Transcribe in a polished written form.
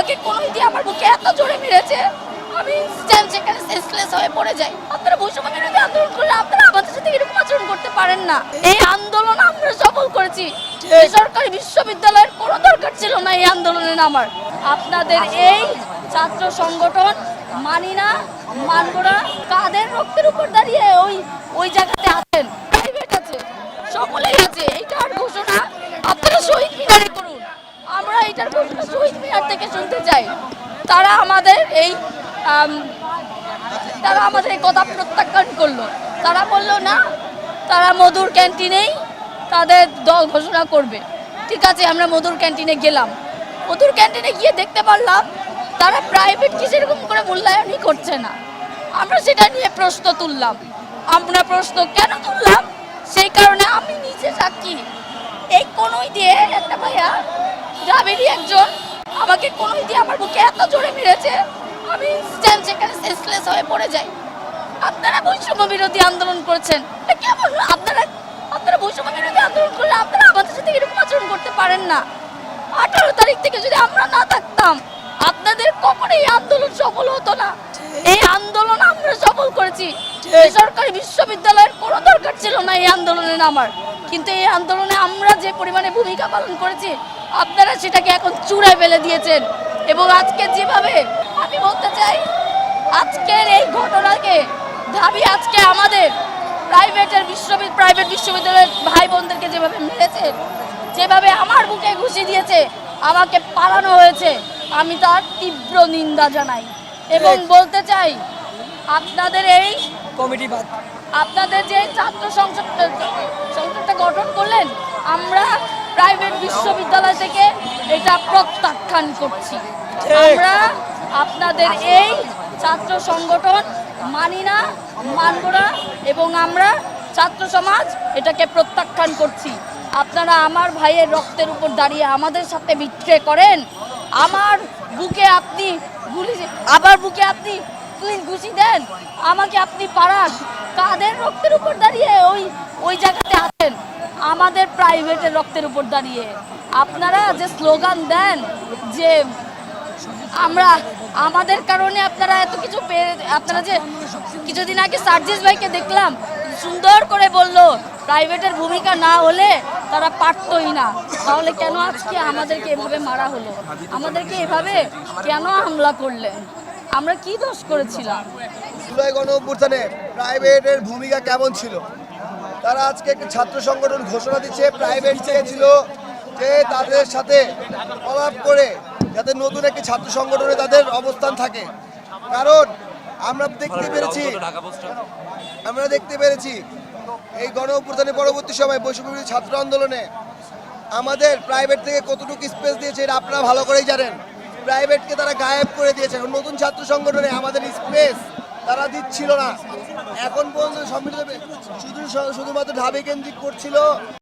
আমাকে কোনোই দিয়ে আমার বুকে এত জোরে মেরেছে, আমি সেখানে সেন্সলেস হয়ে পড়ে যাই। আপনারা বৈষম্য বিরোধী আন্দোলন করলে আপনারা আমাদের সাথে এরকম আচরণ করতে পারেন না। এই আন্দোলন আমরা সফল করেছি। বেসরকারি বিশ্ববিদ্যালয়ের কোনো দরকার ছিল না এই আন্দোলনে নামার। আপনাদের এই ছাত্র সংগঠন মানি না, মানব না, কাদের রক্তের উপর দাঁড়িয়ে ওই জায়গাতে আছেন, প্রাইভেট আছে, সকলেই আছে। এইটার ঘোষণা আপনারা শহীদ মিনারে করুন। আমরা এটার ঘোষণা শহীদ মিনার থেকে শুনতে চাই। তারা আমাদের এই কথা প্রত্যাখ্যান করলো। তারা বলল না, তারা মধুর ক্যান্টিনেই তাদের দল ঘোষণা করবে। ঠিক আছে, আমরা মধুর ক্যান্টিনে গেলাম। মধুর ক্যান্টিনে গিয়ে দেখতে পারলাম তারা প্রাইভেটকে সেরকম করে মূল্যায়নই করছে না। আমরা সেটা নিয়ে প্রশ্ন তুললাম। আমরা প্রশ্ন কেন তুললাম সেই কারণে আমি নিজে সাক্ষী। এই কোনোই দিয়ে একটা ভাইয়া গ্রামেরই একজন আমাকে কোনোই দিয়ে আমার বুকে এত জোরে মেরেছে, আমি সেখানে সেন্সলেস হয়ে পড়ে যাই। আপনারা বৈষম্য বিরোধী আন্দোলন করছেন, কেমন? আপনারা বৈষম্য বিরোধী আন্দোলন করলে আপনারা আমাদের সাথে এরকম আচরণ করতে পারেন না। 18 তারিখ থেকে যদি আমরা না থাকতাম, আপনাদের কখনোই এই আন্দোলন সফল হতো না। এই আন্দোলন আমরা সফল করেছি। বেসরকারি বিশ্ববিদ্যালয়ের কোনো দরকার ছিল না এই আন্দোলনে নামার, কিন্তু এই আন্দোলনে আমরা যে পরিমাণে ভূমিকা পালন করেছি, আপনারা সেটাকে এখন চূড়ায় ফেলে দিয়েছেন। এবং আজকে যেভাবে আমি বলতে চাই, আজকের এই ঘটনাকে দাবি আজকে আমাদের প্রাইভেট বিশ্ববিদ্যালয়ের ভাই বোনদেরকে যেভাবে মেরেছে, যেভাবে আমার বুকে ঘুষি দিয়েছে, আমাকে পালানো হয়েছে, আমি তার তীব্র নিন্দা জানাই। এবং বলতে চাই, আপনাদের এই কমিটি আপনাদের যে ছাত্র সংসদটা গঠন করলেন, আমরা প্রাইভেট বিশ্ববিদ্যালয় থেকে এটা প্রত্যাখ্যান করছি। আমরা আপনাদের এই ছাত্র সংগঠন মানি না, মানব না, এবং আমরা ছাত্র সমাজ এটাকে প্রত্যাখ্যান করছি। আপনারা আমার ভাইয়ের রক্তের উপর দাঁড়িয়ে আমাদের সাথে বিট্রে করেন। আমার বুকে আপনি ঘুষি দেন, আমাকে আপনি পাড়ান, কাদের রক্তের উপর দাঁড়িয়ে ওই জায়গাতে আছেন? আমাদের প্রাইভেটের রক্তের উপর দাঁড়িয়ে। আপনারা যে স্লোগান দেন যে আমাদের কারণে আপনারা এত কিছু আপনারা যে কিছুদিন আগে সার্জিস ভাইকে দেখলাম সুন্দর করে বলল প্রাইভেটের ভূমিকা না হলে তারা পারতই না, তাহলে কেন আজকে আমাদেরকে এভাবে মারা হলো? আমাদেরকে এভাবে কেন হামলা করলেন? আমরা কি দোষ করেছিলাম? জুলাই গণঅভ্যুত্থানে প্রাইভেটের ভূমিকা কেমন ছিল? তারা আজকে একটা ছাত্র সংগঠন ঘোষণা দিচ্ছে, প্রাইভেট চেয়েছিল যে তাদের সাথে প্রলাপ করে যাতে নতুন একটি ছাত্র সংগঠনে তাদের অবস্থান থাকে। কারণ আমরা দেখতে পেরেছি এই গণঅভ্যুত্থানের পরবর্তী সময় বৈষম্য বিরোধী ছাত্র আন্দোলনে আমাদের প্রাইভেট থেকে কতটুকু স্পেস দিয়েছে এটা আপনারা ভালো করেই জানেন। প্রাইভেটকে তারা গায়েব করে দিয়েছে। এখন নতুন ছাত্র সংগঠনে আমাদের স্পেস তারা দিচ্ছিল না। এখন পর্যন্ত সম্মিলিত শুধুমাত্র ঢাবি কেন্দ্রিক করছিল।